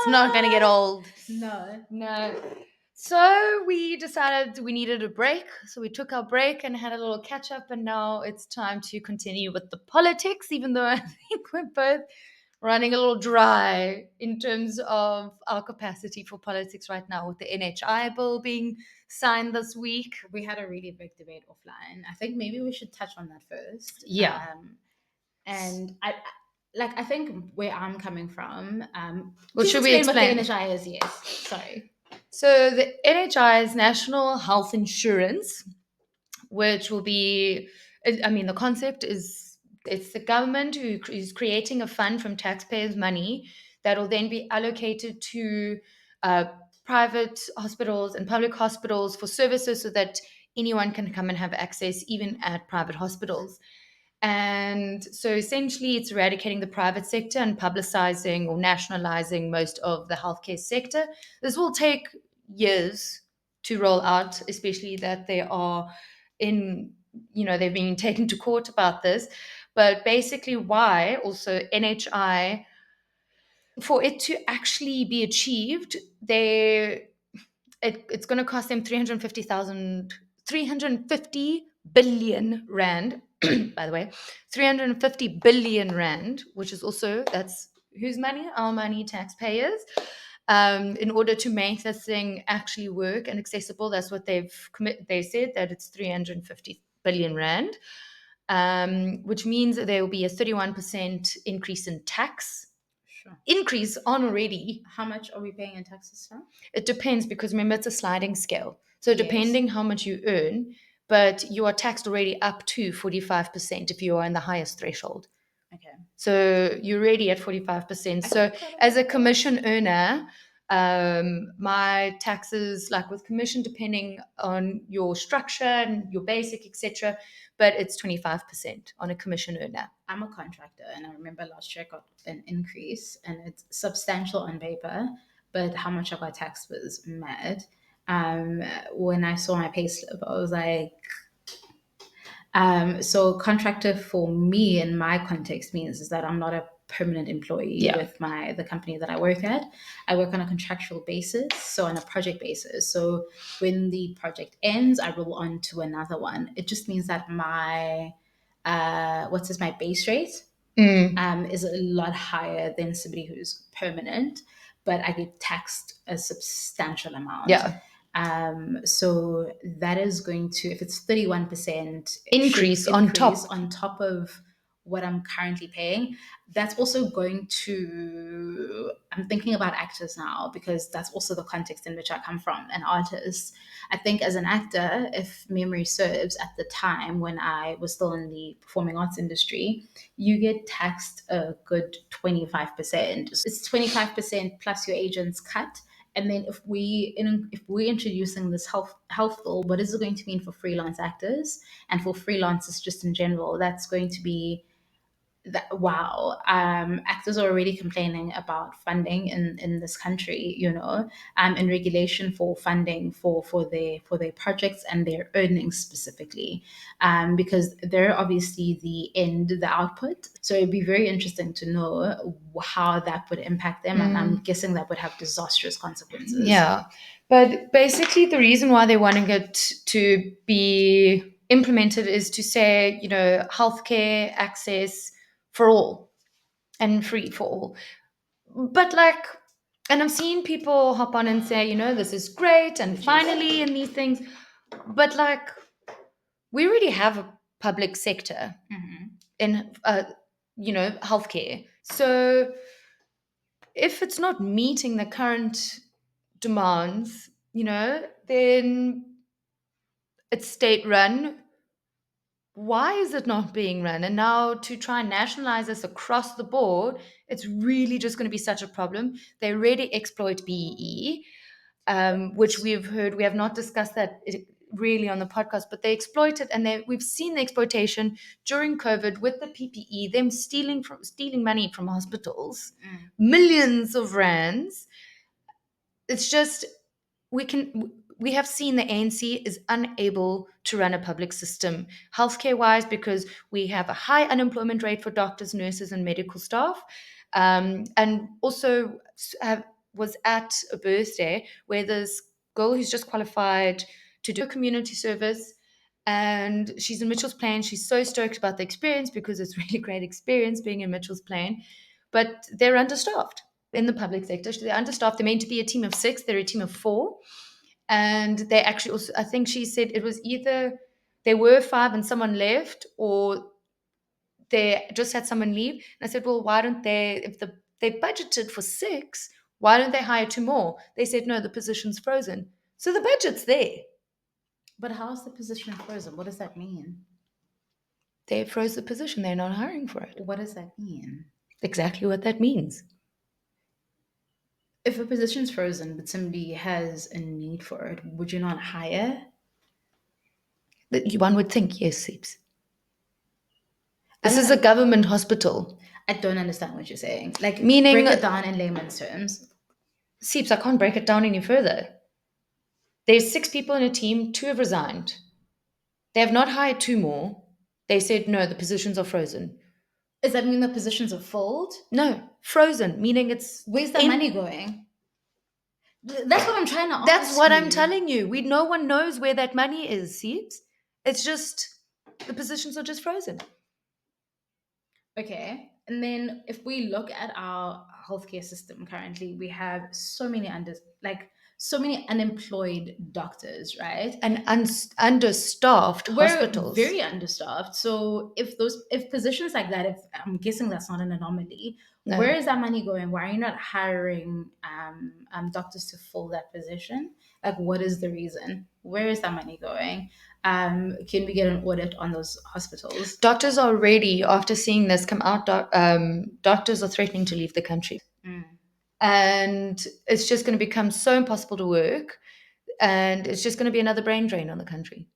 It's not going to get old. No. So we decided we needed a break. So we took our break and had a little catch up. And now it's time to continue with the politics, even though I think we're both running a little dry in terms of our capacity for politics right now, with the NHI bill being signed this week. We had a really big debate offline. I think maybe we should touch on that first. Yeah. And I think where I'm coming from. Well, Please should we explain explain? what the NHI is? Yes. Sorry. So the NHI is National Health Insurance, which will be, I mean, the concept is it's the government who is creating a fund from taxpayers' money that will then be allocated to uh, private hospitals and public hospitals for services so that anyone can come and have access, even at private hospitals. And so essentially, it's eradicating the private sector and publicizing or nationalizing most of the healthcare sector. This will take years to roll out, especially that they are in, they're being taken to court about this. But basically, why also NHI, for it to actually be achieved, it's going to cost them 350 billion rand, by the way, 350 billion rand, which is also, that's whose money? Our money, taxpayers. In order to make this thing actually work and accessible, that's what they said, that it's 350 billion rand, which means there will be a 31% increase in tax. Sure. Increase on already. How much are we paying in taxes now? It depends, because remember, it's a sliding scale. So Yes. depending how much you earn, but you are taxed already up to 45% if you are in the highest threshold. Okay. So you're already at 45%. So as a commission earner, my taxes, like with commission, depending on your structure and your basic, etc., but it's 25% on a commission earner. I'm a contractor, and I remember last year I got an increase, and it's substantial on paper, but how much I got taxed was mad. When I saw my payslip, I was like, so contractor for me in my context means is that I'm not a permanent employee with the company that I work at. I work on a contractual basis, so on a project basis. So when the project ends, I roll on to another one. It just means that my my base rate is a lot higher than somebody who's permanent, but I get taxed a substantial amount. Yeah. So that is going to, if it's 31% Increase on top of what I'm currently paying, that's also going to, I'm thinking about actors now, because that's also the context in which I come from, an artist. I think as an actor, if memory serves, at the time when I was still in the performing arts industry, you get taxed a good 25%. It's 25% plus your agent's cut. And then if we're introducing this health bill, what is it going to mean for freelance actors and for freelancers just in general? That's going to be that, wow. Actors are already complaining about funding in this country, and regulation for funding for their projects and their earnings specifically, because they're obviously the output. So it'd be very interesting to know how that would impact them, and I'm guessing that would have disastrous consequences. Yeah, but basically the reason why they're wanting it to be implemented is to say, healthcare access for all and free for all. But and I've seen people hop on and say, this is great and finally, and these things. But we already have a public sector in, healthcare. So if it's not meeting the current demands, then it's state run. Why is it not being run? And now to try and nationalize this across the board, it's really just going to be such a problem. They already exploit BEE, which we've heard. We have not discussed that really on the podcast, but they exploit it, and we've seen the exploitation during COVID with the PPE, them stealing money from hospitals, millions of rands. It's just we have seen the ANC is unable to run a public system healthcare wise, because we have a high unemployment rate for doctors, nurses, and medical staff, and also have was at a birthday where this girl who's just qualified to do community service, and she's in Mitchell's Plain. She's so stoked about the experience because it's really great experience being in Mitchell's Plain, but they're understaffed in the public sector. They're understaffed. They're meant to be a team of 6. They're a team of 4, and they actually also, I think she said it was either they were 5 and someone left, or they just had someone leave. And I said, well, why don't they, if they budgeted for 6, why don't they hire 2 more? They said, no, the position's frozen. So the budget's there. But how is the position frozen? What does that mean? They froze the position. They're not hiring for it. What does that mean? Exactly what that means. If a position's frozen but somebody has a need for it, would you not hire? One would think, yes, Sips. This is a government hospital. I don't understand what you're saying. Like, meaning, break it down in layman's terms. Sips, I can't break it down any further. There's 6 people in a team, 2 have resigned. They have not hired 2 more. They said, no, the positions are frozen. Does that mean the positions are filled? No, frozen, meaning it's... Where's that money going? That's what I'm trying to ask. That's what I'm telling you. No one knows where that money is, Siebes. It's just, the positions are just frozen. Okay. And then if we look at our healthcare system currently, we have so many unemployed doctors, right? And understaffed hospitals. We're very understaffed. So if positions like that, if I'm guessing that's not an anomaly, No. Where is that money going? Why are you not hiring doctors to fill that position? Like, what is the reason? Where is that money going? Can we get an audit on those hospitals? Doctors are already, after seeing this come out, doctors are threatening to leave the country. And it's just going to become so impossible to work. And it's just going to be another brain drain on the country.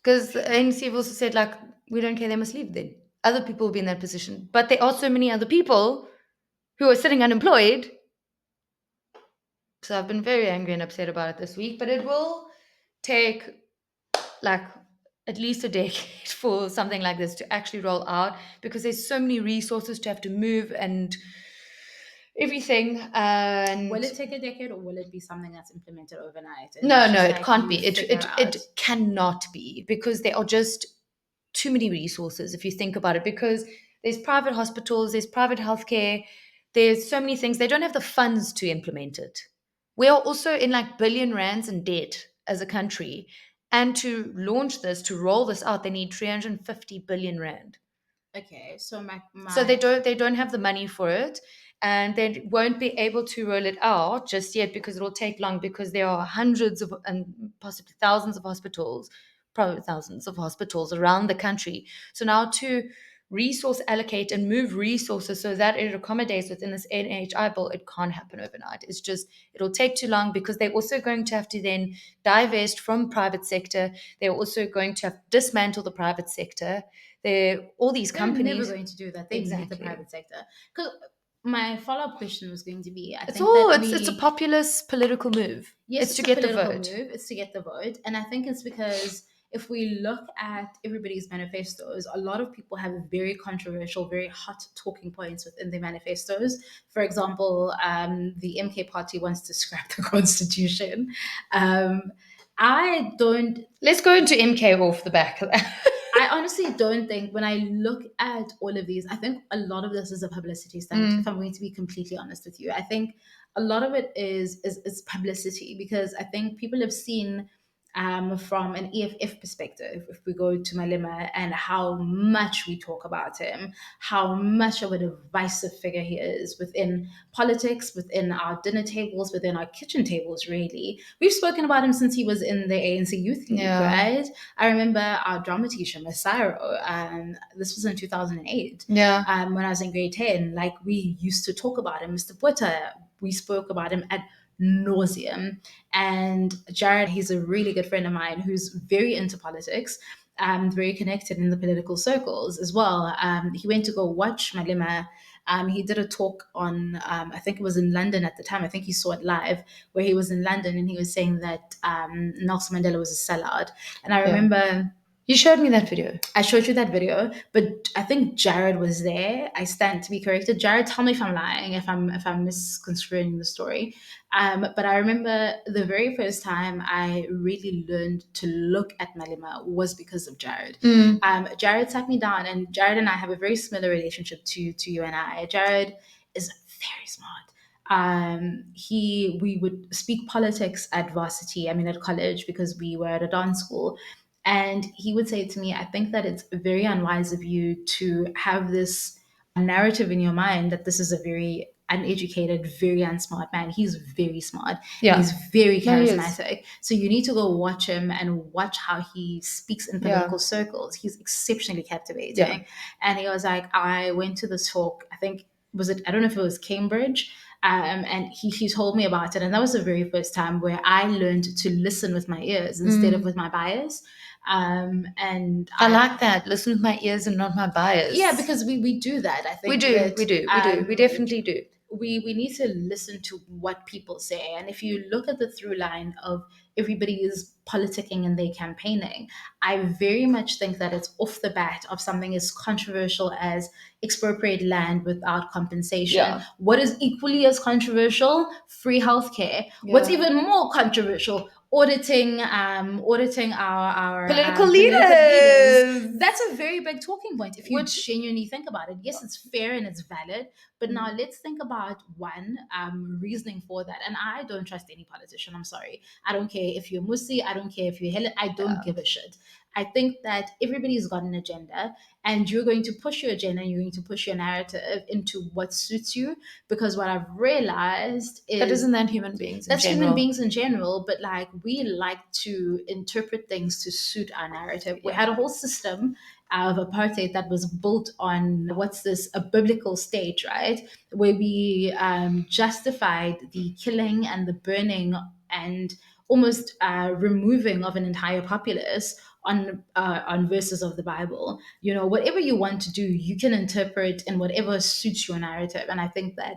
Because the ANC have also said, like, we don't care, they must leave then. Other people will be in that position. But there are so many other people who are sitting unemployed. So I've been very angry and upset about it this week. But it will take, like, at least a decade for something like this to actually roll out, because there's so many resources to have to move and everything. And will it take a decade, or will it be something that's implemented overnight? No, it can't be. It cannot be, because there are just too many resources if you think about it, because there's private hospitals, there's private healthcare, there's so many things. They don't have the funds to implement it. We are also in like billion rands in debt as a country. And to launch this, to roll this out, they need 350 billion rand. Okay, so so they don't have the money for it, and they won't be able to roll it out just yet because it'll take long, because there are hundreds of and possibly thousands of hospitals, probably thousands of hospitals around the country. So now to resource allocate and move resources so that it accommodates within this NHI bill, it can't happen overnight. It's just, it'll take too long, because they're also going to have to then divest from private sector. They're also going to have to dismantle the private sector. All these companies. They're never going to do that. They need the private sector. Because my follow-up question was going to be, it's a populist political move. Yes, it's to get the vote. It's to get the vote. And I think it's because if we look at everybody's manifestos, a lot of people have very controversial, very hot talking points within their manifestos. For example, the MK Party wants to scrap the Constitution. I don't... Let's go into MK off the back of that. I honestly don't think, when I look at all of these, I think a lot of this is a publicity stunt, if I'm going to be completely honest with you. I think a lot of it is publicity, because I think people have seen from an EFF perspective, if we go to Malema and how much we talk about him, how much of a divisive figure he is within politics, within our dinner tables, within our kitchen tables, really. We've spoken about him since he was in the ANC Youth League, right? I remember our drama teacher, Masaro, this was in 2008, when I was in grade 10, like, we used to talk about him. Mr. Butter, we spoke about him at nauseum. And Jared, he's a really good friend of mine who's very into politics and very connected in the political circles as well. He went to go watch Malema. He did a talk on, I think it was in London at the time. I think he saw it live, where he was in London and he was saying that Nelson Mandela was a sellout. And I remember You showed me that video. I showed you that video, but I think Jared was there. I stand to be corrected. Jared, tell me if I'm lying, if I'm misconstruing the story. But I remember the very first time I really learned to look at Malima was because of Jared. Jared sat me down, and Jared and I have a very similar relationship to you and I. Jared is very smart. We would speak politics at varsity, I mean at college, because we were at a dance school. And he would say to me, I think that it's very unwise of you to have this narrative in your mind that this is a very uneducated, very unsmart man. He's very smart. Yeah. He's very No, he is. charismatic. So you need to go watch him and watch how he speaks in political Yeah. circles. He's exceptionally captivating. Yeah. And he was like, I went to this talk, I think, I don't know if it was Cambridge. And he told me about it. And that was the very first time where I learned to listen with my ears instead of with my bias. And I like that. Listen with my ears and not my bias. Yeah, because we do that. I think we do. We definitely do. We need to listen to what people say. And if you look at the through line of everybody is politicking and they campaigning, I very much think that it's off the bat of something as controversial as expropriate land without compensation. Yeah. What is equally as controversial? Free healthcare. What's even more controversial? Auditing our political leaders. That's a very big talking point if you genuinely think about it. Yes, it's fair and it's valid, but now let's think about one reasoning for that. And I don't trust any politician. I'm sorry. I don't care if you're Musi. I don't care if you're Helen. I don't give a shit. I think that everybody's got an agenda, and you're going to push your agenda and you're going to push your narrative into what suits you. Because what I've realized is But isn't that human beings in that's general? human beings in general, but like we like to interpret things to suit our narrative. We had a whole system of apartheid that was built on a biblical state, right? Where we justified the killing and the burning and almost removing of an entire populace on verses of the Bible. You know, whatever you want to do, you can interpret in whatever suits your narrative. And I think that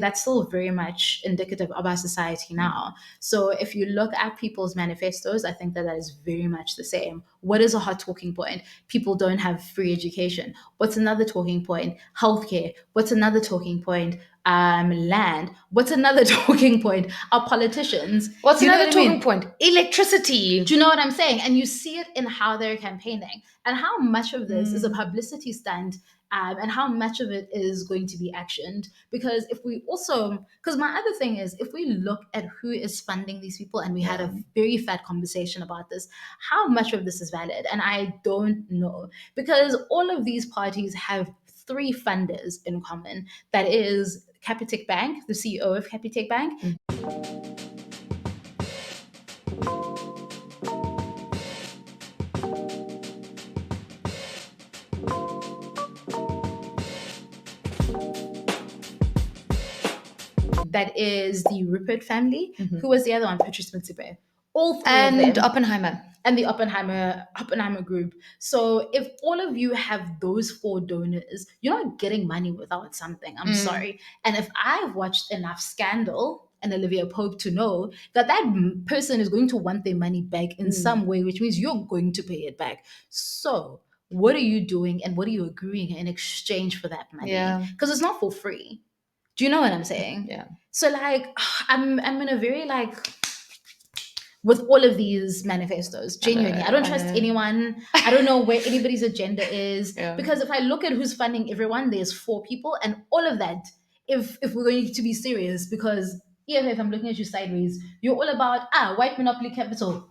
that's still very much indicative of our society now. So if you look at people's manifestos, I think that that is very much the same. What is a hot talking point? People don't have free education. What's another talking point? Healthcare. What's another talking point? Land. What's another talking point? Our politicians. What's You know another what I talking mean? point? Electricity. Do you know what I'm saying? And you see it in how they're campaigning and how much of this is a publicity stunt, and how much of it is going to be actioned. Because my other thing is, if we look at who is funding these people, and we had a very fat conversation about this, how much of this is valid? And I don't know, because all of these parties have three funders in common. That is Capitec Bank, the CEO of Capitec Bank. That is the Rupert family. Who was the other one? Patrice Motsepe. All three of them. And Oppenheimer. And the Oppenheimer group. So if all of you have those four donors, you're not getting money without something. I'm sorry. And if I've watched enough Scandal and Olivia Pope to know that person is going to want their money back in some way, which means you're going to pay it back. So what are you doing and what are you agreeing in exchange for that money? Because it's not for free. Do you know what I'm saying? Yeah. So like I'm in a very like with all of these manifestos, genuinely. I don't trust anyone. I don't know where anybody's agenda is. Because if I look at who's funding everyone, there's four people, and all of that, if we're going to be serious, because if I'm looking at you sideways, you're all about white monopoly capital.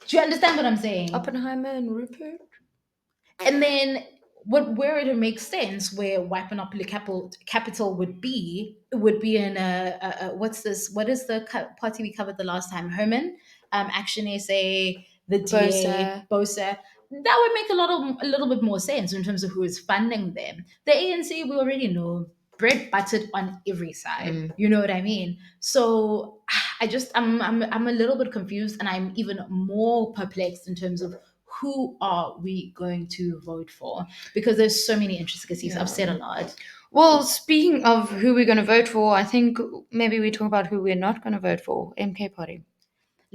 Do you understand what I'm saying? Oppenheimer and Rupert. And then where it makes sense, where white monopoly capital would be in what is the party we covered the last time? Herman, Action SA, the DA, Bosa. That would make a little bit more sense in terms of who is funding them. The ANC, we already know, bread buttered on every side. You know what I mean? So I'm a little bit confused, and I'm even more perplexed in terms of who are we going to vote for? Because there's so many intricacies. I've said a lot. Well, speaking of who we're going to vote for, I think maybe we talk about who we're not going to vote for. MK Party.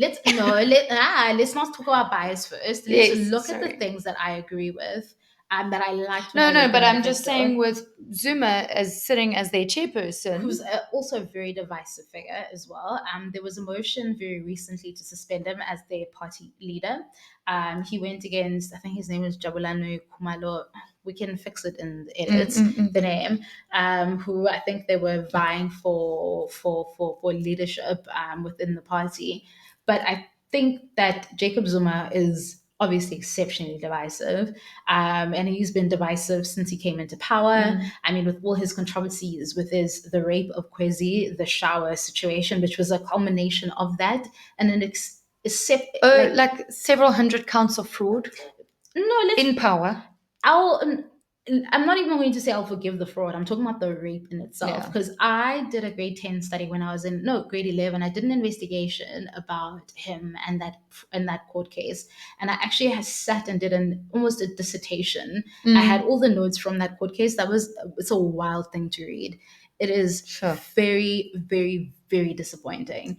let's not talk about bias first. Let's Yes, look at the sorry. things that I agree with, that I liked when No, I no, read the but I'm just manifesto, saying with Zuma as sitting as their chairperson. who's also a very divisive figure as well. There was a motion very recently to suspend him as their party leader. He went against, I think his name is Jabulanu Kumalo. We can fix it in the Mm, edits, mm, mm. the name, who I think they were vying for leadership within the party. But I think that Jacob Zuma is obviously exceptionally divisive, and he's been divisive since he came into power. Mm. I mean, with all his controversies, with the rape of Kwezi, the shower situation, which was a culmination of that, and an Oh, like, like several hundred counts of fraud no, let's in power. I'll I'm not even going to say I'll forgive the fraud. I'm talking about the rape in itself, Yeah. because I did a grade 10 study when I was in no grade 11. I did an investigation about him and that court case, and I actually has sat and did an almost a dissertation. I had Mm. all the notes from that court case. It's a wild thing to read. It is Sure. very, very, very disappointing.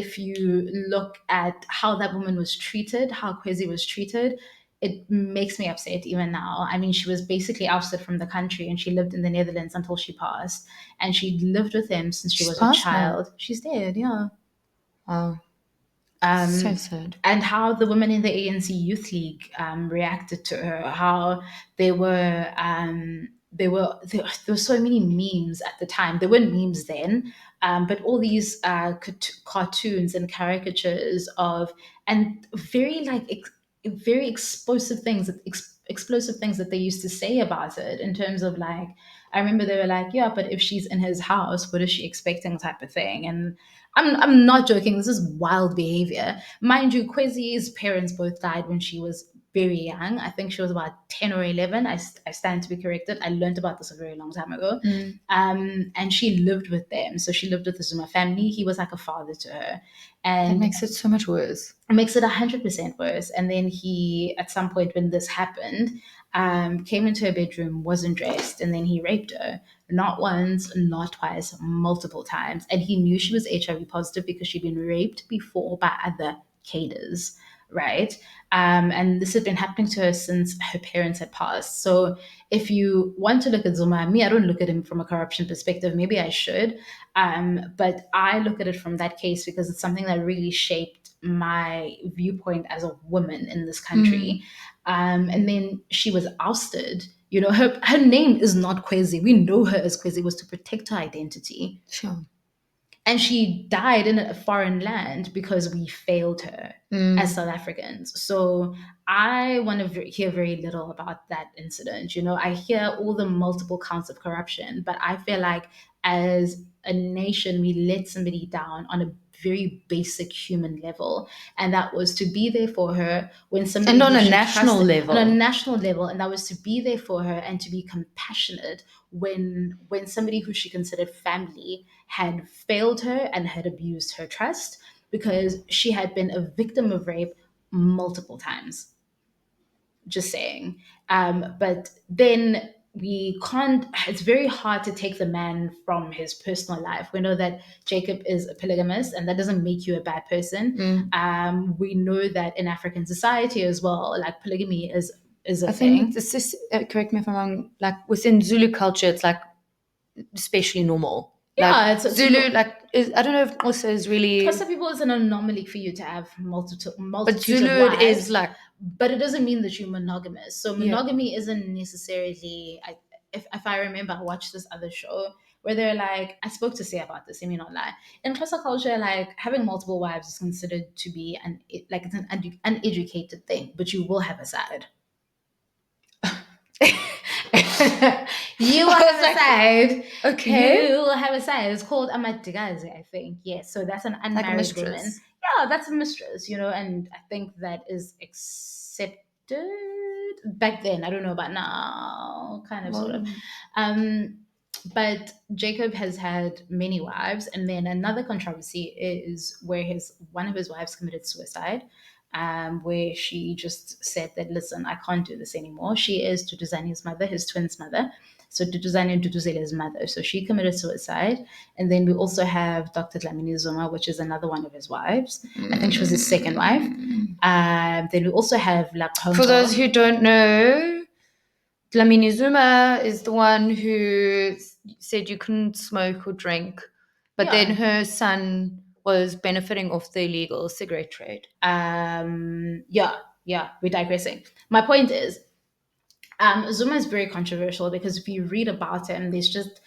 If you look at how that woman was treated, how Kwezi was treated, it makes me upset even now. I mean, she was basically ousted from the country, and she lived in the Netherlands until she passed. And she lived with him since she She's was a passed now. child. She's dead, yeah. Oh, so Um, sad. and how the women in the ANC Youth League reacted to her, how they were, there were so many memes at the time. There weren't memes then, but all these cartoons and caricatures of, and very like very explosive things, explosive things that they used to say about it, in terms of like, I remember they were like, yeah, but if she's in his house, what is she expecting, type of thing. And I'm not joking. This is wild behavior. Mind you, Kwezi's parents both died when she was very young. I think she was about 10 or 11. I stand to be corrected. I learned about this a very long time ago. Mm. And she lived with them. So she lived with the Zuma family. He was like a father to her. That And makes it so much worse. it makes it 100% worse. And then he, at some point when this happened, came into her bedroom, wasn't dressed, and then he raped her. Not once, not twice, multiple times. And he knew she was HIV positive because she'd been raped before by other cadres, right? And this had been happening to her since her parents had passed. So if you want to look at Zuma, me, I don't look at him from a corruption perspective. Maybe I should. But I look at it from that case because it's something that really shaped my viewpoint as a woman in this Mm. country. And then she was ousted. You know, her name is not Kwezi. We know her as Kwezi, was to protect her identity. Sure. And she died in a foreign land because we failed her as Mm. South Africans. So I want to hear very little about that incident. You know, I hear all the multiple counts of corruption, but I feel like as a nation, we let somebody down on a very basic human level. And that was to be there for her when somebody And on who a she national trusted, on a level. national level, and that was to be there for her and to be compassionate when somebody who she considered family had failed her and had abused her trust, because she had been a victim of rape multiple times. Just saying. But then we can't, it's very hard to take the man from his personal life. We know that Jacob is a polygamist, and that doesn't make you a bad person. Mm. We know that in African society as well, like polygamy is a I think thing. this is, correct me if I'm wrong, like within Zulu culture, it's like especially normal. Like Yeah, it's Zulu, like I don't know if also is for really, some people it's an anomaly for you to have but multitudes Zulu of it is wives, like, but it doesn't mean that you're monogamous. So yeah. monogamy isn't necessarily. If I remember, I watched this other show where they're like, I spoke to say about this. Let me not lie. In Xhosa culture, like having multiple wives is considered to be like it's an uneducated thing, but you will have a side. You will I have was a like, side. You okay, will have a side. It's called amadikazi, I think. Yes. So that's an like a unmarried woman. mistress. Yeah, that's a mistress, and I think that is accepted back then. I don't know about now, kind of, sort of. Well, Um, but Jacob has had many wives, and then another controversy is where his one of his wives committed suicide, where she just said that, listen, I can't do this anymore. She is to Duzani's mother, his twin's mother. So Duduzane Duduzele's mother. So she committed suicide. And then we also have Dr. Dlamini Zuma, which is another one of his wives. I think she was his second wife. Then we also have For those Lakhombo. who don't know, Dlamini Zuma is the one who said you couldn't smoke or drink, but then Yeah. her son was benefiting off the illegal cigarette trade. Yeah, we're digressing. My point is, Zuma is very controversial because if you read about him, there's just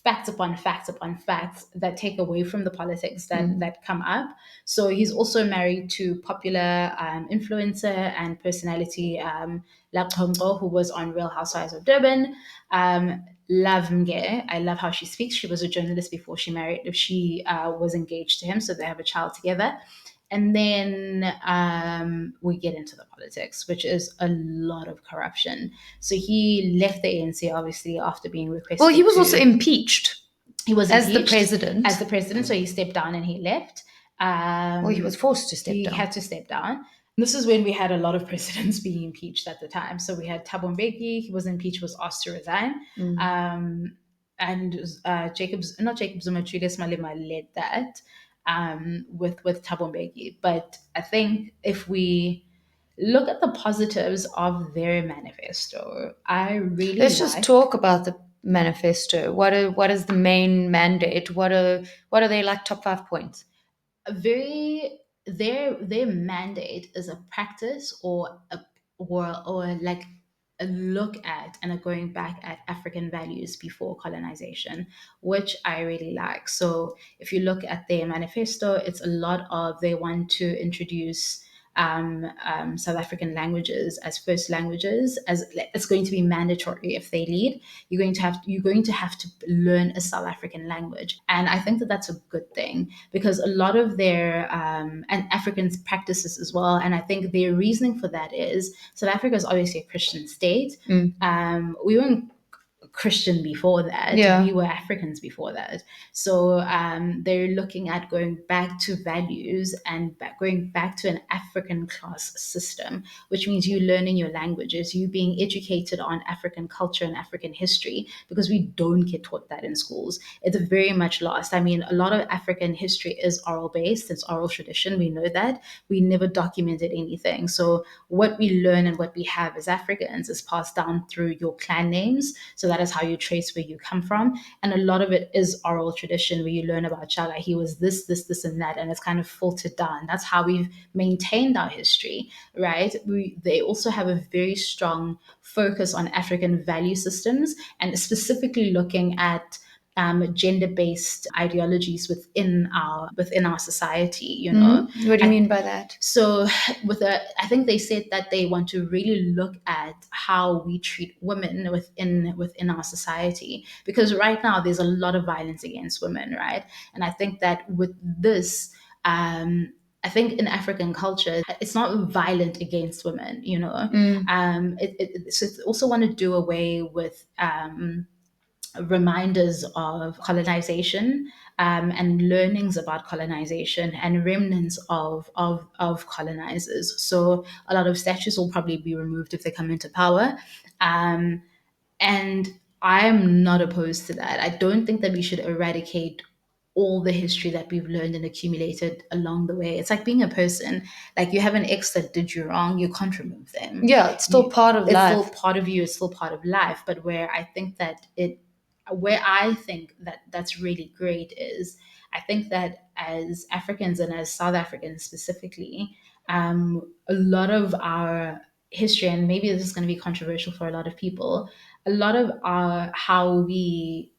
facts upon facts upon facts that take away from the politics that come up. So he's also married to popular influencer and personality Lakhombo, who was on Real Housewives of Durban. Love Mge. I love how she speaks. She was a journalist before she married. She was engaged to him, so they have a child together. And then we get into the politics, which is a lot of corruption. So he left the ANC obviously after being requested. Well, he was also impeached. He was as impeached the president. As the president, so he stepped down and he left. Well, he was forced to step He down. had to step down. This is when we had a lot of presidents being impeached at the time. So we had Thabo Mbeki, he was impeached, was asked to resign. And not Jacob Zuma, Julius Malema led that with Thabo Mbeki. But I think if we look at the positives of their manifesto, Let's just talk about the manifesto. What is the main mandate? What are they like top 5 points? Their mandate is a practice or like a look at and a going back at African values before colonization, which I really like. So if you look at their manifesto, it's a lot of they want to introduce South African languages as first languages, as it's going to be mandatory if they lead. You're going to have to learn a South African language, and I think that that's a good thing because a lot of their and Africans practices as well. And I think their reasoning for that is South Africa is obviously a Christian state. We weren't Christian before that. Yeah. We were Africans before that. So they're looking at going back to values and going back to an African class system, which means you learning your languages, you being educated on African culture and African history, because we don't get taught that in schools. It's very much lost. I mean, a lot of African history is oral based, it's oral tradition. We know that. We never documented anything. So what we learn and what we have as Africans is passed down through your clan names. So that is how you trace where you come from. And a lot of it is oral tradition where you learn about Chaga. He was this, and that, and it's kind of filtered down. That's how we've maintained our history, right? They also have a very strong focus on African value systems and specifically looking at gender-based ideologies within our society. You know, What do you mean by that? so I think they said that they want to really look at how we treat women within our society, because right now there's a lot of violence against women, right? And I think that with this. I think in African culture, it's not violent against women, you know. So they also want to do away with reminders of colonization and learnings about colonization and remnants of colonizers. So a lot of statues will probably be removed if they come into power. And I'm not opposed to that. I don't think that we should eradicate all the history that we've learned and accumulated along the way. It's like being a person. Like you have an ex that did you wrong, you can't remove them. Yeah, it's still part of It's life. still part of you. It's still part of life. But where I think that that's really great is I think that as Africans and as South Africans specifically, a lot of our history, and maybe this is going to be controversial for a lot of people, a lot of our how we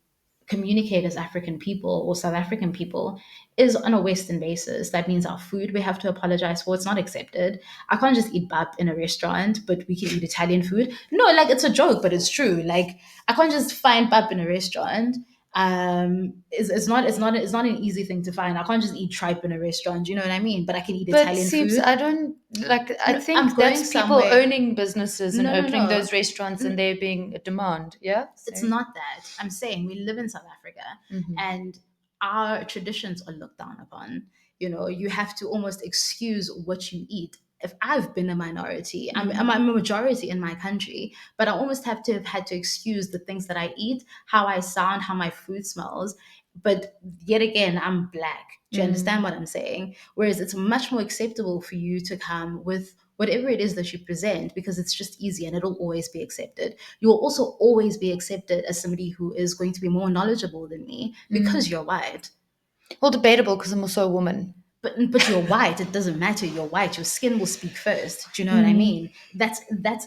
communicate as African people or South African people is on a Western basis. That means our food we have to apologize for. It's not accepted. I can't just eat bap in a restaurant, but we can eat Italian food. No, like it's a joke, but it's true. Like I can't just find bap in a restaurant. It's not an easy thing to find. I can't just eat tripe in a restaurant. You know what I mean? But I can eat But Italian Siebes, food. I don't like. I No, think I'm going that's people somewhere. owning businesses and No, no, opening no. those restaurants, and there being a demand. Yeah, It's Sorry. not that. I'm saying we live in South Africa and our traditions are looked down upon. You know, you have to almost excuse what you eat if I've been a minority, I'm a majority in my country, but I almost have to have had to excuse the things that I eat, how I sound, how my food smells. But yet again, I'm black. Do you understand what I'm saying? Whereas it's much more acceptable for you to come with whatever it is that you present because it's just easy and it'll always be accepted. You'll also always be accepted as somebody who is going to be more knowledgeable than me because you're white. Well, debatable because I'm also a woman. But you're white. It doesn't matter. You're white. Your skin will speak first. Do you know what I mean? That's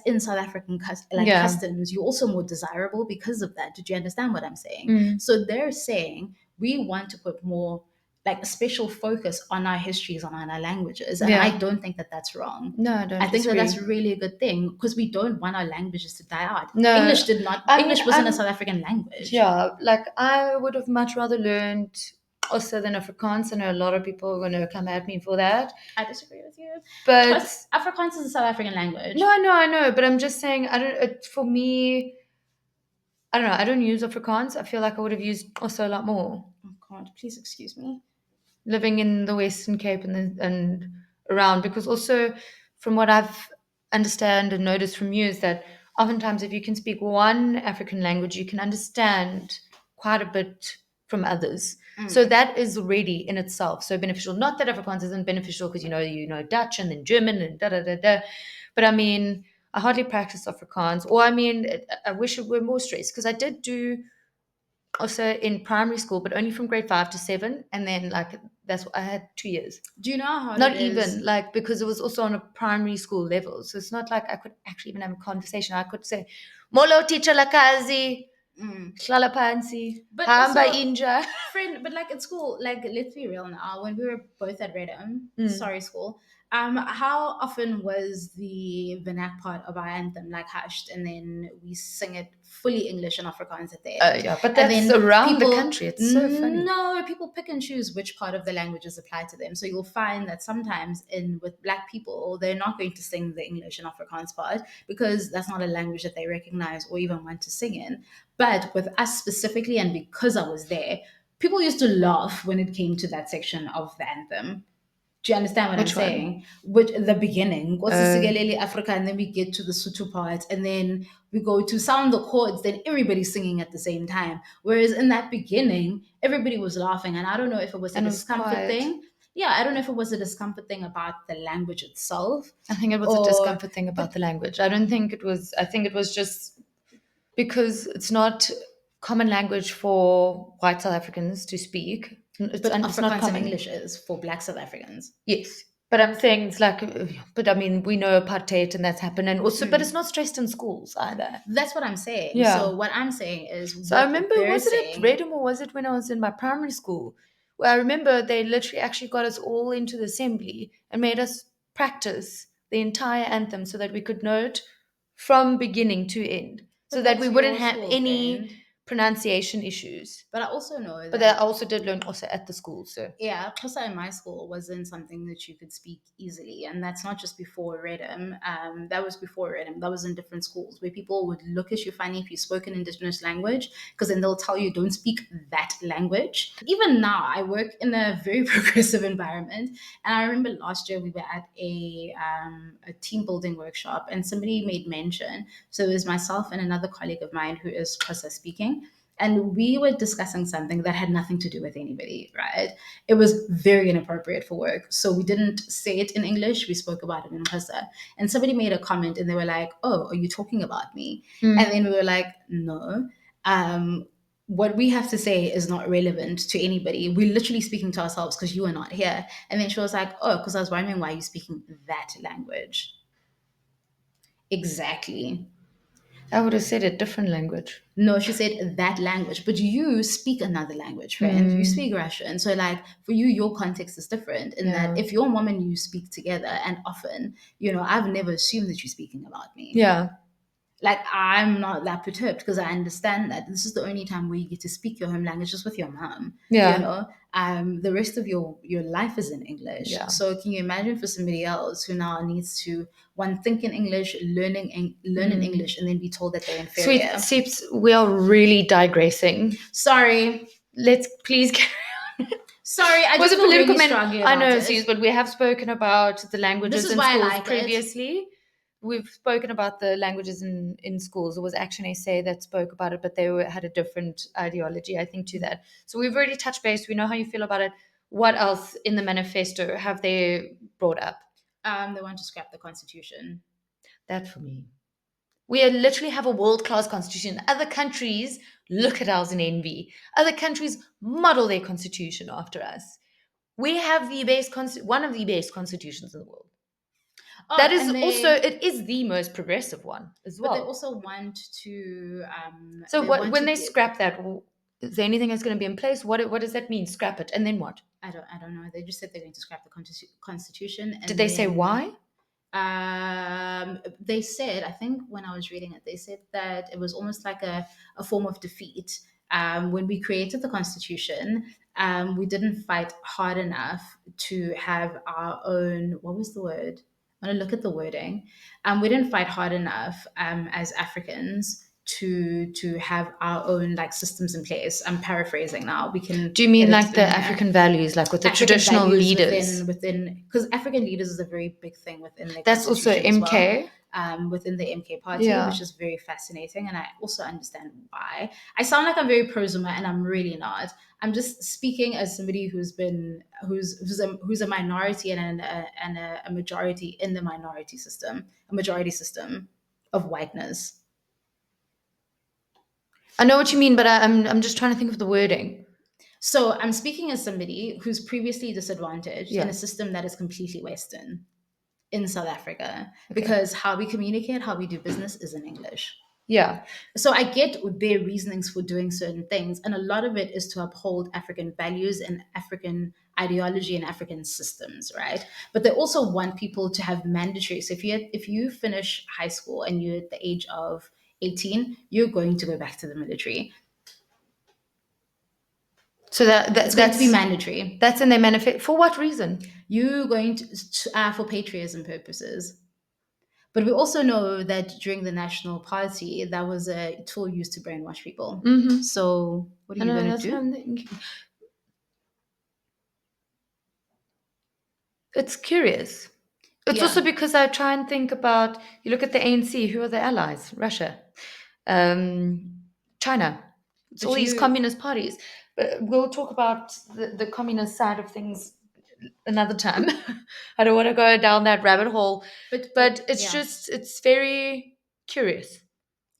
in South African Yeah. customs. You're also more desirable because of that. Did you understand what I'm saying? So they're saying we want to put more like a special focus on our histories, on our languages, and Yeah. I don't think that that's wrong. No, I don't I think that disagree. that's really a good thing because we don't want our languages to die out. No. English did not. I mean, English wasn't a South African language. Yeah, like I would have much rather learned also than Afrikaans. I know a lot of people are going to come at me for that. I disagree with you. But Afrikaans is a South African language. No, I know. But I'm just saying, I don't. For me, I don't know. I don't use Afrikaans. I feel like I would have used also a lot more. Oh God, please excuse me. Living in the Western Cape and around, because also from what I've understand and noticed from you is that oftentimes if you can speak one African language, you can understand quite a bit from others. So that is already in itself so beneficial. Not that Afrikaans isn't beneficial because you know Dutch and then German and da da da da. But I mean, I hardly practice Afrikaans, or I mean, I wish it were more stressed because I did do also in primary school, but only from grade 5 to 7, and then like that's what I had 2 years. Do you know how Not it is? even like because it was also on a primary school level, so it's not like I could actually even have a conversation. I could say, "Molo teacher lakazi, hlala phansi, hamba also, inja." friend, but like at school, like let's be real now. When we were both at Redham, sorry school, how often was the vernac part of our anthem like hushed, and then we sing it fully English and Afrikaans at the end? Yeah, but And that's then around the country. It's so funny. No, people pick and choose which part of the languages apply to them. So you'll find that sometimes with black people, they're not going to sing the English and Afrikaans part because that's not a language that they recognize or even want to sing in. But with us specifically, and because I was there, people used to laugh when it came to that section of the anthem. Do you understand what Which I'm one? saying? Which the beginning, Africa, and then we get to the Sotho part, and then we go to sound the chords, then everybody's singing at the same time. Whereas in that beginning, everybody was laughing, and I don't know if it was a discomfort thing. Yeah, I don't know if it was a discomfort thing about the language itself. I think it was a discomfort thing about the language. I don't think it was. I think it was just because it's not common language for white South Africans to speak. But It's not Afrikaans and common. English is for black South Africans. Yes. But I'm saying it's like, but I mean, we know apartheid and that's happened. And also, but it's not stressed in schools either. That's what I'm saying. Yeah. So what I'm saying is, So I remember, was it at Redham or was it when I was in my primary school? Where I remember they literally actually got us all into the assembly and made us practice the entire anthem so that we could know it from beginning to end. So that we wouldn't have any pronunciation issues. But I also know that. But I also did learn also at the school. So yeah, Xhosa in my school wasn't something that you could speak easily, and that's not just before Redham. That was before Redham. That was in different schools where people would look at you funny if you spoke an indigenous language, because then they'll tell you don't speak that language. Even now, I work in a very progressive environment, and I remember last year we were at a team building workshop, and somebody made mention. So it was myself and another colleague of mine who is Xhosa speaking. And we were discussing something that had nothing to do with anybody, right? It was very inappropriate for work. So we didn't say it in English. We spoke about it in Xhosa. And somebody made a comment and they were like, "Oh, are you talking about me?" And then we were like, "No. What we have to say is not relevant to anybody. We're literally speaking to ourselves because you are not here." And then she was like, "Oh, because I was wondering why you're speaking that language." Exactly. I would have said a different language. No, she said that language, but you speak another language, friend. You speak Russian. So, like, for you, your context is different in that if your mom and you speak together and often, I've never assumed that you're speaking about me. Yeah. Like, I'm not that perturbed because I understand that this is the only time where you get to speak your home language just with your mom. Yeah. The rest of your life is in English. Yeah. So can you imagine for somebody else who now needs to think in English, learn in English, and then be told that they're inferior? Sweet Seeps, we are really digressing. Sorry. Let's please carry on. Sorry, I Was just a feel political really man. strongly I about know, it. Sis, but we have spoken about the This languages is in why I schools like it. previously. We've spoken about the languages in schools. There was Action Essay that spoke about it, but had a different ideology, I think, to that. So we've already touched base. We know how you feel about it. What else in the manifesto have they brought up? They want to scrap the constitution. That for me. We literally have a world class constitution. Other countries look at ours in envy. Other countries model their constitution after us. We have one of the best constitutions in the world. That Oh, is and also, they, it is the most progressive one as but they well. also want to, So they want when to they give. scrap that, is there anything that's going to be in place? What does that mean? Scrap it, and then what? I don't know. They just said they're going to scrap the constitution, Did and they say then why? they said, I think when I was reading it, they said that it was almost like a form of defeat. When we created the constitution, we didn't fight hard enough to have our own, what was the word? I want to look at the wording. We didn't fight hard enough as Africans to have our own like systems in place. I'm paraphrasing now. We can Do you mean edit like it the in here. African values, like with the African traditional values leaders? within because African leaders is a very big thing within their That's also constitution as well. MK. Within the MK Party, Yeah. which is very fascinating, and I also understand why. I sound like I'm very pro Zuma, and I'm really not. I'm just speaking as somebody who's a minority and a majority in the minority system, a majority system of whiteness. I know what you mean, but I'm just trying to think of the wording. So I'm speaking as somebody who's previously disadvantaged in Yeah. a system that is completely Western in South Africa Okay. because how we communicate, how we do business is in English. Yeah. So I get their reasonings for doing certain things, and a lot of it is to uphold African values and African ideology and African systems, right? But they also want people to have mandatory. So if you finish high school and you're at the age of 18, you're going to go back to the military. So It's going to be mandatory. that's in their manifesto. For what reason? You're going to for patriotism purposes. But we also know that during the National Party, that was a tool used to brainwash people. Mm-hmm. So what are I you know going to that's what do? I'm thinking. It's curious. It's also Yeah, because I try and think about, you look at the ANC, who are the allies? Russia, um, China. It's but all these you, communist parties. But we'll talk about the communist side of things another time. I don't want to go down that rabbit hole, but it's yeah, just, it's very curious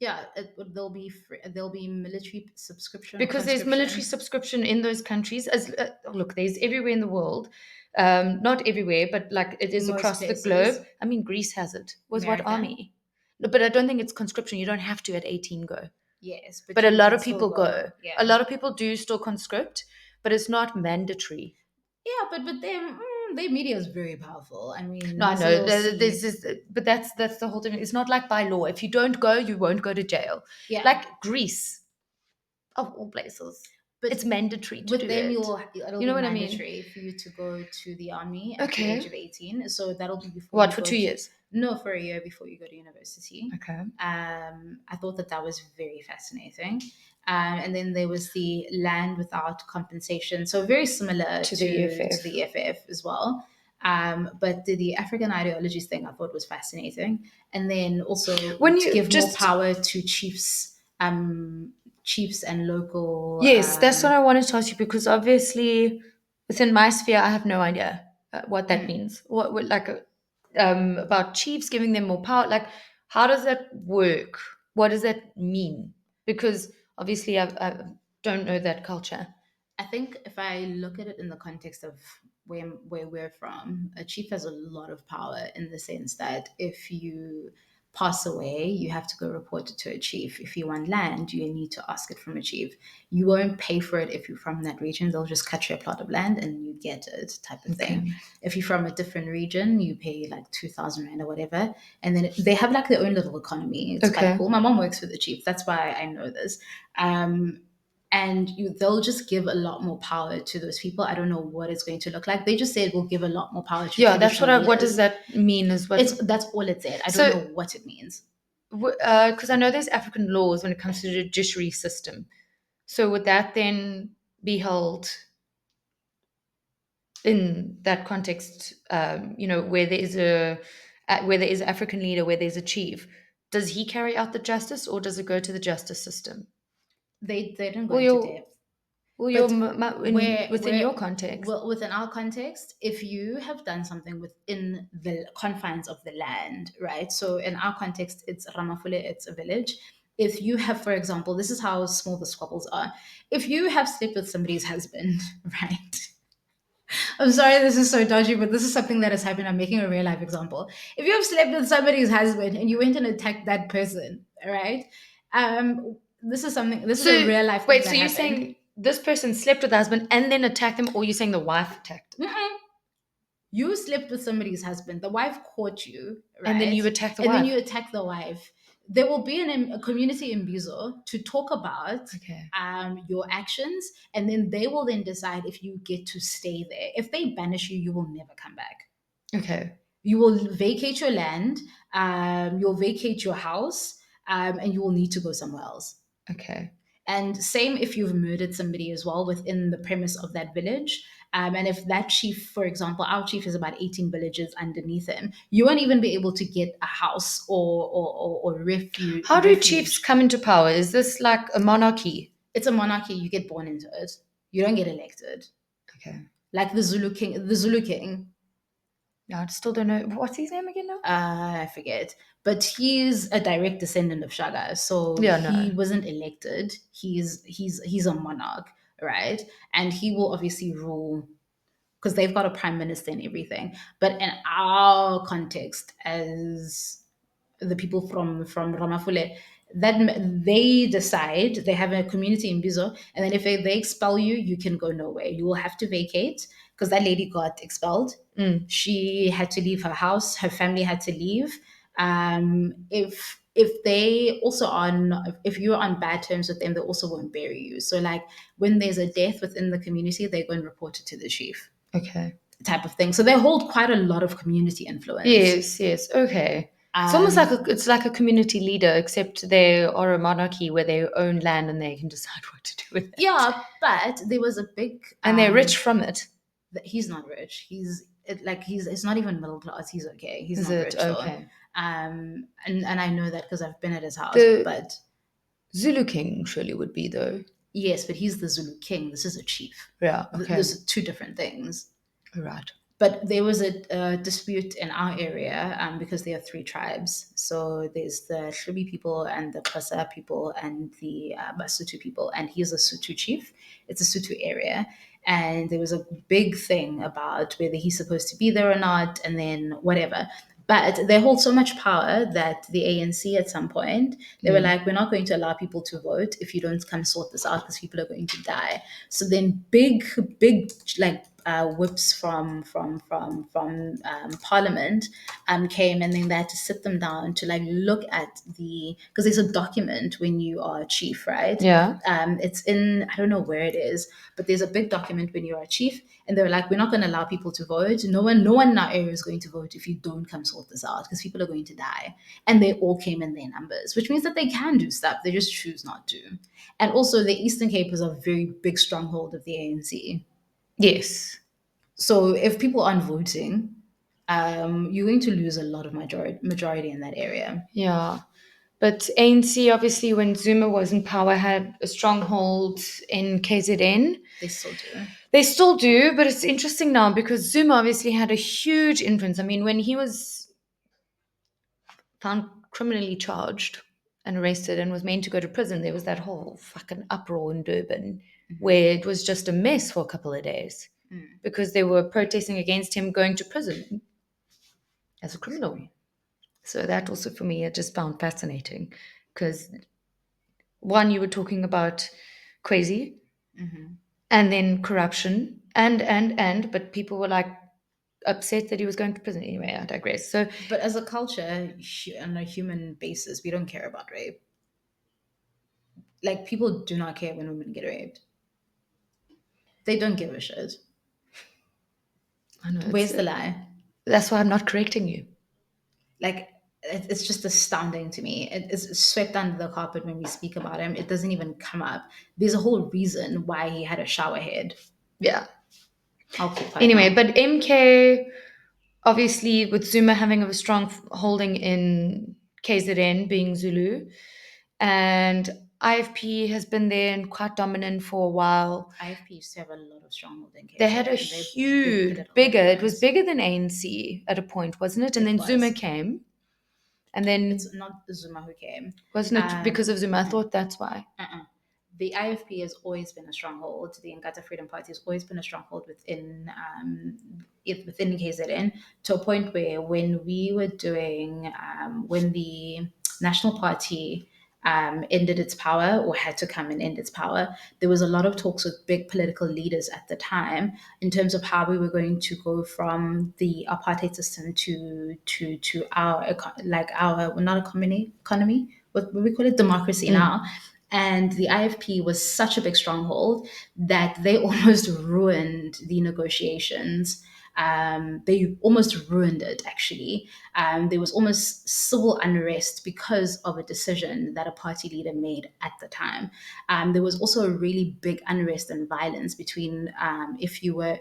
yeah, there'll be military subscription or because there's military conscription. subscription in those countries. As look, there's everywhere in the world. Not everywhere, but like it is Most across the globe. places, I mean, Greece has it. Was what America, army? No, but I don't think it's conscription. You don't have to at 18 go. yes, but But a you lot can of still people go. go. A Yeah, lot of people do still conscript, but it's not mandatory. yeah, but their media is very powerful. I mean, No, I Masa know. will There's see. this, but that's the whole thing. It's not like by law. If you don't go, you won't go to jail. Yeah, Like Greece, of all places, but it's mandatory to do with them it. it'll You know be what I mean? mandatory for you to go to the army at the age Okay. of 18. So that'll be before What you for go 2 years? no, for a year before you go to university. Okay. I thought that was very fascinating. And then there was the land without compensation, so very similar To the to EFF. the EFF as well. But the African ideologies thing I thought was fascinating, and then also When to you give more just power to chiefs and local. yes, that's what I wanted to ask you because obviously within my sphere, I have no idea what that Mm. means. What like about chiefs giving them more power? Like, how does that work? What does that mean? Because obviously, I don't know that culture. I think if I look at it in the context of where we're from, a chief has a lot of power in the sense that if you pass away, you have to go report it to a chief. If you want land, you need to ask it from a chief. You won't pay for it if you're from that region. They'll just cut you a plot of land and you get it, type of Okay. thing. If you're from a different region, you pay like 2,000 Rand or whatever. And then they have like their own little economy. It's quite Okay. cool. My mom works for the chief. That's why I know this. And they'll just give a lot more power to those people. I don't know what it's going to look like. They just said we'll give a lot more power to Yeah, that's what traditional I. What does leaders. that mean? Is what That's all it said. I don't so know what it means. because I know there's African laws when it comes to the judiciary system. So would that then be held? in that context, where there is where there is an African leader, where there's a chief, does he carry out the justice or does it go to the justice system? They don't go Well, into your depth. your But within your context. well, within our context, if you have done something within the confines of the land, right? So in our context, it's Ramafule, it's a village. If you have, for example, this is how small the squabbles are. If you have slept with somebody's husband, right? I'm sorry, this is so dodgy, but this is something that has happened. I'm making a real life example. If you have slept with somebody's husband and you went and attacked that person, right? This is something. This is a So real life thing wait, so that you're happened. saying this person slept with the husband and then attacked him, or you're saying the wife attacked him? Mm-mm. You slept with somebody's husband. The wife caught you, And then right? you attack the And then wife? you attack the wife. There will be a community in Bizo to talk about Okay. your actions, and then they will then decide if you get to stay there. If they banish you, you will never come back. Okay. You will vacate your land, you'll vacate your house, and you will need to go somewhere else. Okay. And same if you've murdered somebody as well within the premise of that village. And if that chief, for example, our chief is about 18 villages underneath him, you won't even be able to get a house or How do chiefs refuge. come into power? Is this like a monarchy? It's a monarchy, you get born into it. You don't get elected. Okay. Like the Zulu king, No, I still don't know. What's his name again now? I forget, but he's a direct descendant of Shaga, so Yeah, he no. wasn't elected. He's a monarch, right? And he will obviously rule because they've got a prime minister and everything. But in our context, as the people from Ramafule, that they decide they have a community in Bizo, and then if they expel you, you can go nowhere. You will have to vacate because that lady got expelled. Mm. She had to leave her house. Her family had to leave. If they also if you're on bad terms with them, they also won't bury you. So like when there's a death within the community, they go and report it to the chief Okay. type of thing. So they hold quite a lot of community influence. Yes, yes. Okay. It's almost like Um, it's like a community leader, except they are a monarchy where they own land and they can decide what to do with it. yeah, but there was a big. And they're rich from it. He's not rich. He's not even middle class. He's okay. He's Is not it? rich though. Okay. And I know that because I've been at his house. The But Zulu king surely would be though. yes, but he's the Zulu king. This is a chief. Yeah, okay. There's two different things. All right. But there was a dispute in our area because there are three tribes. So there's the Shribi people and the Xhosa people and the Basutu people. And he's a Sutu chief. It's a Sutu area. And there was a big thing about whether he's supposed to be there or not, and then whatever. But they hold so much power that the ANC at some point, they were like, we're not going to allow people to vote if you don't come sort this out because people are going to die. So then big, like whips from Parliament came, and then they had to sit them down to like look at because there's a document when you are a chief, right? Yeah. It's in, I don't know where it is, but there's a big document when you're a chief, and they were like, we're not going to allow people to vote. No one in our area is going to vote if you don't come sort this out because people are going to die. And they all came in their numbers, which means that they can do stuff. They just choose not to. And also, the Eastern Cape is a very big stronghold of the ANC. Yes. So if people aren't voting, you're going to lose a lot of majority in that area. Yeah. But ANC, obviously, when Zuma was in power, had a stronghold in KZN. They still do. They still do, but it's interesting now because Zuma obviously had a huge influence. I mean, when he was found criminally charged and arrested and was meant to go to prison, there was that whole fucking uproar in Durban where it was just a mess for a couple of days because they were protesting against him going to prison as a criminal. So that also for me, I just found fascinating because one, you were talking about crazy and then corruption but people were like upset that he was going to prison. Anyway, I digress. So But as a culture, on a human basis, we don't care about rape. Like people do not care when women get raped. They don't give a shit. I know Where's the lie? that's why I'm not correcting you. Like it's just astounding to me. It's swept under the carpet when we speak about him. It doesn't even come up. There's a whole reason why he had a shower head. Yeah. I'll keep quiet Anyway, now. but MK, obviously, with Zuma having a strong holding in KZN, being Zulu, and IFP has been there and quite dominant for a while. IFP used to have a lot of stronghold in They had a KZN. They're big huge, political bigger, it was leaders. bigger than ANC at a point, wasn't it? And It then Zuma was. came. And then, It's not Zuma who came. wasn't it because of Zuma? I Mm-mm. thought that's why. The IFP has always been a stronghold. The Inkatha Freedom Party has always been a stronghold within KZN, to a point where when we were doing when the National Party ended its power, or had to come and end its power, there was a lot of talks with big political leaders at the time in terms of how we were going to go from the apartheid system to our like our, well, not economy, what we call it, democracy now. And the IFP was such a big stronghold that they almost ruined the negotiations. They almost ruined it, actually. There was almost civil unrest because of a decision that a party leader made at the time. There was also a really big unrest and violence between if you were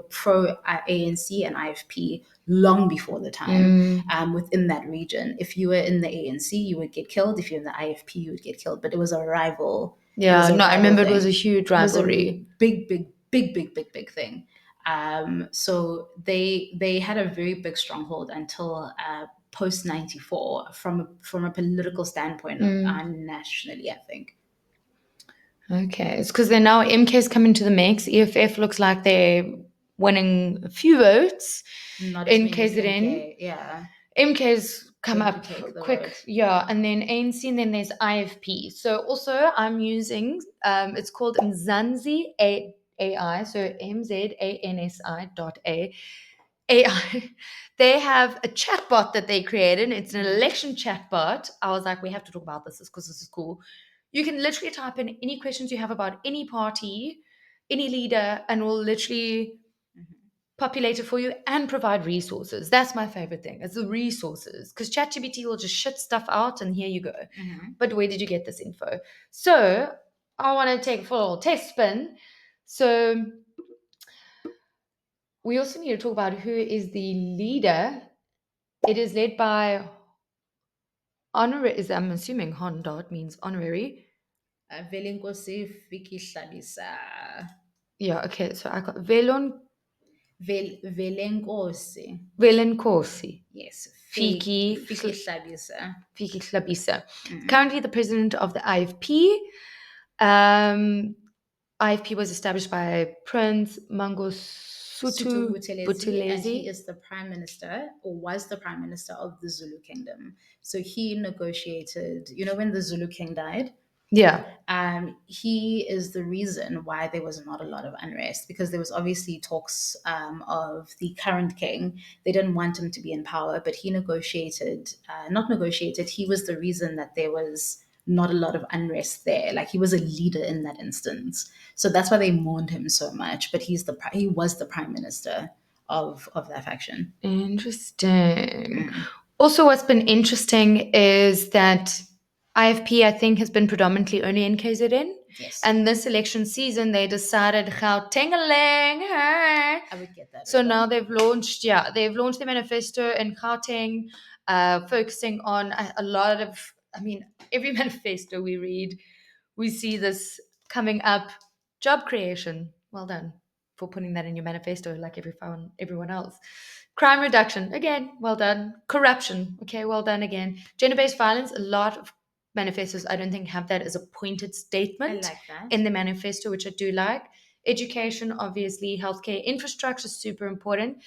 pro ANC and IFP long before the time, within that region. If you were in the ANC, you would get killed. If you're in the IFP, you would get killed. But it was a rival. It Yeah, was a no, I rival remember it was a thing. huge It was a rivalry. big thing. So they had a very big stronghold until post 94, from a political standpoint, nationally, I think. Okay, it's because they're now MK's coming to the mix. EFF looks like they're winning a few votes Not as in many as KZN. MK. Yeah, MK's come going to up take the quick, vote. yeah, and then ANC, and then there's IFP. So also I'm using it's called Mzansi AI, so MZANSI.AI. They have a chatbot that they created. It's an election chatbot. I was like, we have to talk about this because this is cool. You can literally type in any questions you have about any party, any leader, and will literally populate it for you and provide resources. That's my favorite thing. It's the resources, because ChatGPT will just shit stuff out and here you go. But where did you get this info? So I want to take a full test spin. So we also need to talk about who is the leader. It is led by honorary. Is I'm assuming Hondot means honorary. Velenkosi Fiki Hlabisa. Yeah. Okay. So I got Velenkosi. Velenkosi. Yes, Fiki Fiki Hlabisa. Fiki Hlabisa. Currently the president of the IFP. IFP was established by Prince Sutu Mangosuthu Buthelezi, and he Buthelezi. is the prime minister, or was the prime minister, of the Zulu kingdom. So he negotiated, when the Zulu king died, Yeah. he is the reason why there was not a lot of unrest, because there was obviously talks of the current king. They didn't want him to be in power, but he not negotiated, he was the reason that there was not a lot of unrest there. Like, he was a leader in that instance. So that's why they mourned him so much. But he was the prime minister of that faction. Interesting. Also, what's been interesting is that IFP, I think, has been predominantly only in KZN. Yes. And this election season, they decided Gauteng-a-ling. I would get that. So now they've launched their manifesto in Gauteng, focusing on a lot of, I mean, every manifesto we read, we see this coming up. Job creation. Well done for putting that in your manifesto, like everyone else. Crime reduction. Again, well done. Corruption. Okay, well done again. Gender-based violence. A lot of manifestos, I don't think, have that as a pointed statement I like that. in the manifesto, which I do like. Education, obviously, healthcare, infrastructure is super important.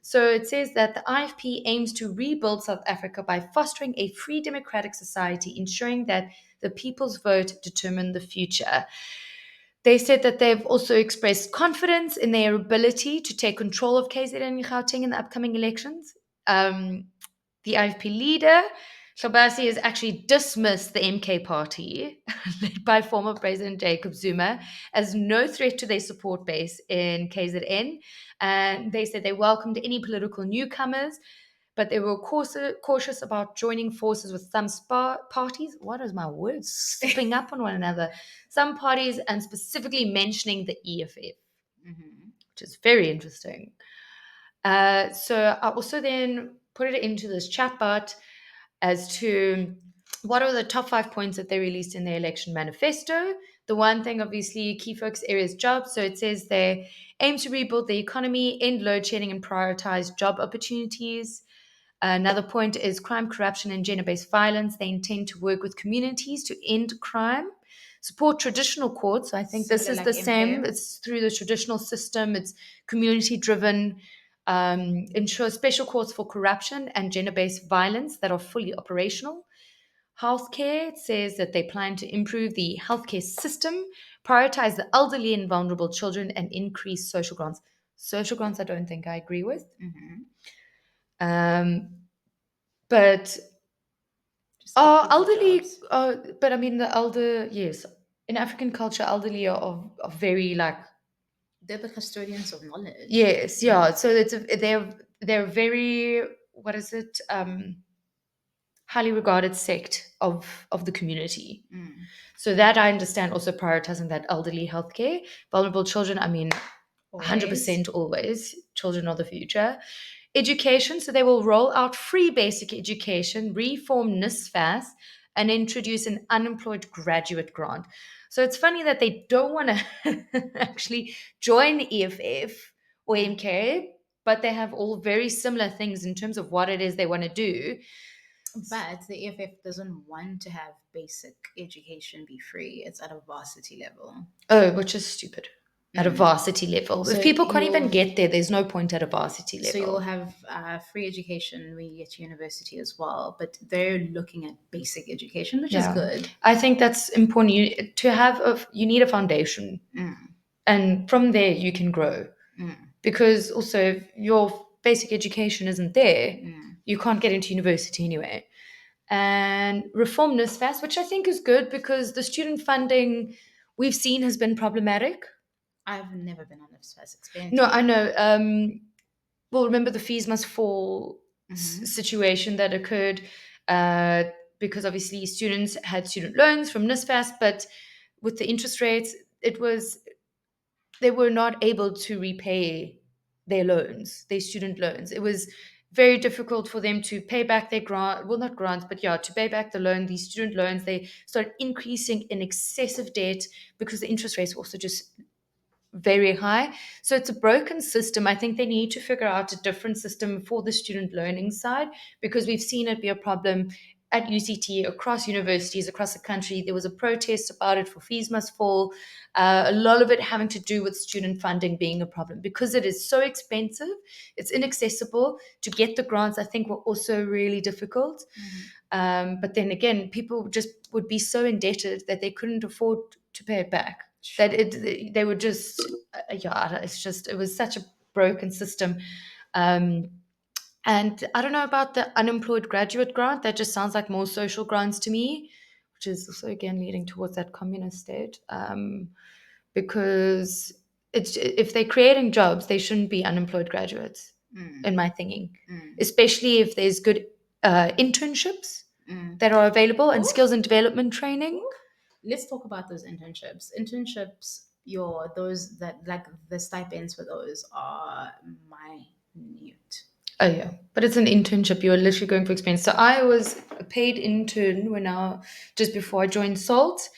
So it says that the IFP aims to rebuild South Africa by fostering a free democratic society, ensuring that the people's vote determine the future. They said that they've also expressed confidence in their ability to take control of KZN and Gauteng in the upcoming elections. The IFP leader, Shabasi, has actually dismissed the MK Party, led by former President Jacob Zuma, as no threat to their support base in KZN. And they said they welcomed any political newcomers, but they were cautious about joining forces with some parties. What is my words? Stepping up on one another. Some parties, and specifically mentioning the EFF. which is very interesting. So I also then put it into this chatbot as to what are the top 5 points that they released in their election manifesto. The one thing, obviously, key focus areas jobs. So it says they aim to rebuild the economy, end load shedding, and prioritize job opportunities. Another point is crime, corruption, and gender based violence. They intend to work with communities to end crime, support traditional courts. I think this Similar is like the MK. same. It's through the traditional system, it's community driven. Ensure special courts for corruption and gender based violence that are fully operational. Healthcare, it says that they plan to improve the healthcare system, prioritize the elderly and vulnerable children, and increase social grants. Social grants, I don't think I agree with. Mm-hmm. But Just give people elderly, jobs. but I mean, the elder, yes. In African culture, elderly are very like, They're the custodians of knowledge. yes, yeah. So they're very, what is it? Highly regarded sect of the community. Mm. So that I understand, also prioritizing that elderly healthcare, vulnerable children. I mean, Always. 100% always. Children are the future. Education. So they will roll out free basic education, reform NISFAS, and introduce an unemployed graduate grant. So it's funny that they don't want to actually join EFF or MK, but they have all very similar things in terms of what it is they want to do. But the EFF doesn't want to have basic education be free. It's at a varsity level. Oh, which is stupid. At a Mm. varsity level. So If people can't even get there, there's no point at a varsity So you'll level. have free education when you get to university as well, but they're looking at basic education, which is good. I think that's important. You need a foundation, and from there you can grow. Because also, if your basic education isn't there, you can't get into university anyway. And reform NISFAS, which I think is good because the student funding we've seen has been problematic. I've never been on a NIFSFAS. Explain No, to me. I know. Well, remember the fees must fall Mhm. situation that occurred uh, because obviously students had student loans from NISFAS, but with the interest rates, they were not able to repay their loans, their student loans. It was very difficult for them to pay back their grant, well, not grants, but yeah, to pay back the loan, these student loans. They started increasing in excessive debt because the interest rates were also just very high. So it's a broken system. I think they need to figure out a different system for the student learning side because we've seen it be a problem at UCT, across universities, across the country. There was a protest about it for fees must fall. A lot of it having to do with student funding being a problem because it is so expensive. It's inaccessible. To get the grants, I think, were also really difficult. But then again, people just would be so indebted that they couldn't afford to pay it back. That they were just it was such a broken system. And I don't know about the unemployed graduate grant. That just sounds like more social grants to me, which is also again leading towards that communist state. Because if they're creating jobs, they shouldn't be unemployed graduates, in my thinking. Especially if there's good internships that are available and skills and development training. Let's talk about those internships. Those that like the stipends for those are minute. Oh yeah, but it's an internship. You're literally going for experience. So I was a paid intern just before I joined Salt,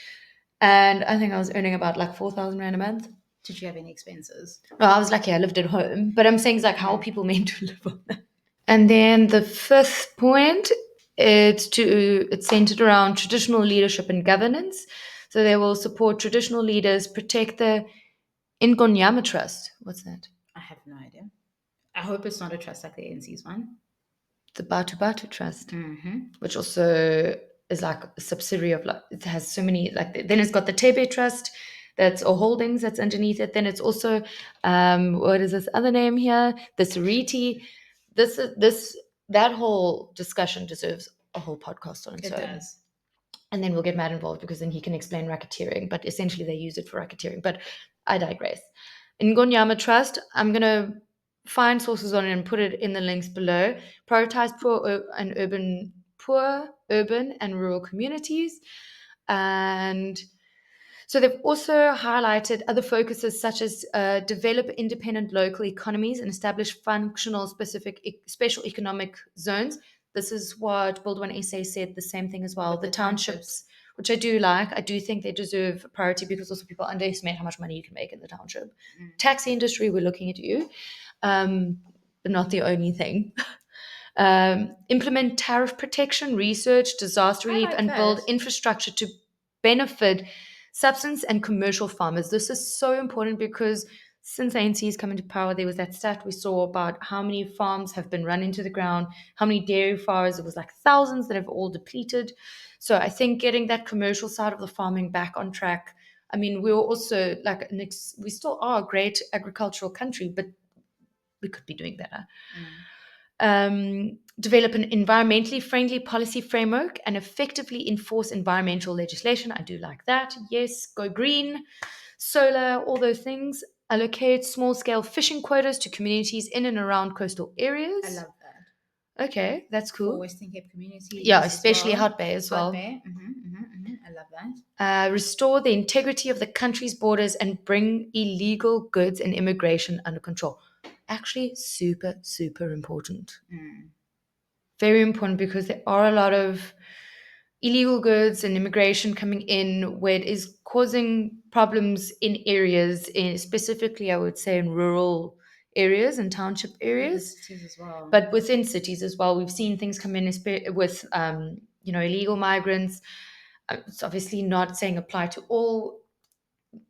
and I think I was earning about like 4,000 rand a month. Did you have any expenses? No, I was lucky. I lived at home, but I'm saying it's like how are people meant to live on that? And then the fifth point, it's centered around traditional leadership and governance. So they will support traditional leaders, protect the Ingonyama Trust. What's that? I have no idea. I hope it's not a trust like the ANC's one. The Batu Trust, which also is like a subsidiary of like it has so many like then it's got the Tebe Trust that's or holdings that's underneath it. Then it's also what is this other name here? The Sariti. This that whole discussion deserves a whole podcast on its It own. does. And then we'll get Matt involved because then he can explain racketeering. But essentially, they use it for racketeering. But I digress. In Gonyama Trust, I'm going to find sources on it and put it in the links below. Prioritize poor urban and rural communities. And So they've also highlighted other focuses such as develop independent local economies and establish functional specific special economic zones. This is what Build One SA said, the same thing as well. With The the townships, which I do like, I do think they deserve priority because also people underestimate how much money you can make in the township. Taxi industry, we're looking at you, but not the only thing. Implement tariff protection, research, disaster I relief, like and build that. infrastructure to benefit substance and commercial farmers. This is so important because since ANC has come into power, there was that stat we saw about how many farms have been run into the ground, how many dairy farms, it was like thousands that have all depleted. So I think getting that commercial side of the farming back on track. I mean, we're also like we still are a great agricultural country, but we could be doing better. Develop an environmentally friendly policy framework and effectively enforce environmental legislation. I do like that. Yes, go green, solar, all those things. Allocate small scale fishing quotas to communities in and around coastal areas. I love that. Okay, that's For cool. Western Cape communities. Yeah, as especially well. Hot Bay as well. Hot Bay. I love that. Restore the integrity of the country's borders and bring illegal goods and immigration under control. Actually, super, super important. Very important because there are a lot of illegal goods and immigration coming in where it is causing problems in areas, in specifically, I would say, in rural areas and township areas, cities as well. but within cities as well. We've seen things come in with, illegal migrants. It's obviously not saying apply to all,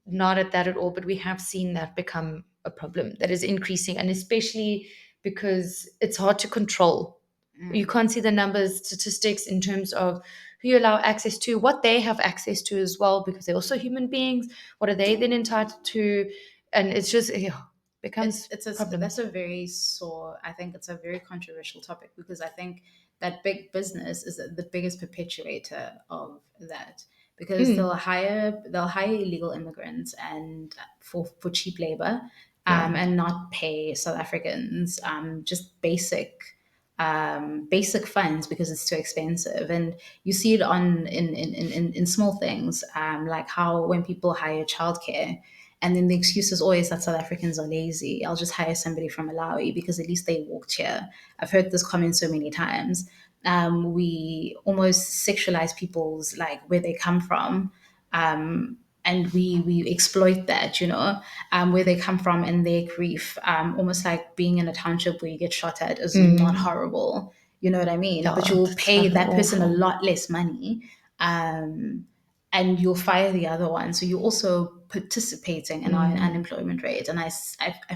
not at that at all, but we have seen that become a problem that is increasing, and especially because it's hard to control. You can't see the numbers, statistics in terms of who you allow access to, what they have access to as well, because they're also human beings. What are they then entitled to? And it's just becomes It's problem. that's a very sore. I think it's a very controversial topic because I think that big business is the biggest perpetuator of that because they'll hire illegal immigrants and for cheap labor, and not pay South Africans just basic funds because it's too expensive. And you see it on in small things, like how when people hire childcare, and then the excuse is always that South Africans are lazy. I'll just hire somebody from Malawi because at least they walked here. I've heard this comment so many times. We almost sexualize people's like where they come from, and we exploit that, where they come from and their grief, almost like being in a township where you get shot at is not horrible. You know what I mean? Yeah, but you'll that's pay fucking that person a awful. lot less money. And you'll fire the other one. So you're also participating in our unemployment rate. And I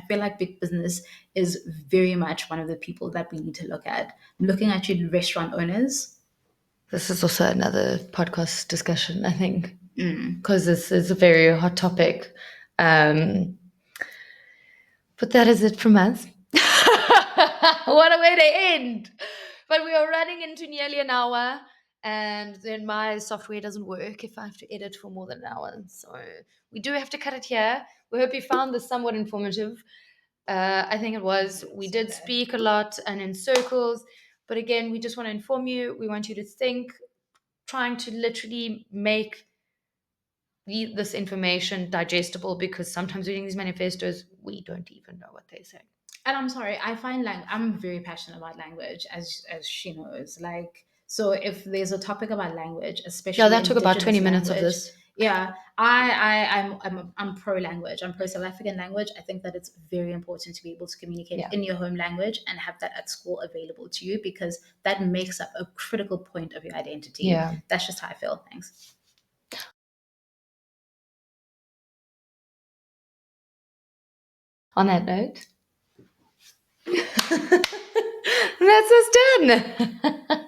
feel like big business is very much one of the people that we need to look at. I'm looking at you, restaurant owners. This is also another podcast discussion, I think, because this is a very hot topic. But that is it from us. What a way to end! But we are running into nearly an hour, and then my software doesn't work if I have to edit for more than an hour. So we do have to cut it here. We hope you found this somewhat informative. I think it was. We did speak a lot and in circles, but again, we just want to inform you. We want you to think, trying to literally make this information digestible, because sometimes reading these manifestos, we don't even know what they're saying. And I'm sorry, I find I'm very passionate about language, as she knows. Like, so if there's a topic about language, especially That took about 20 indigenous minutes of language, this. yeah, I'm pro language. I'm pro South African language. I think that it's very important to be able to communicate in your home language and have that at school available to you, because that makes up a critical point of your identity. Yeah. That's just how I feel. Thanks. On that note, that's us done.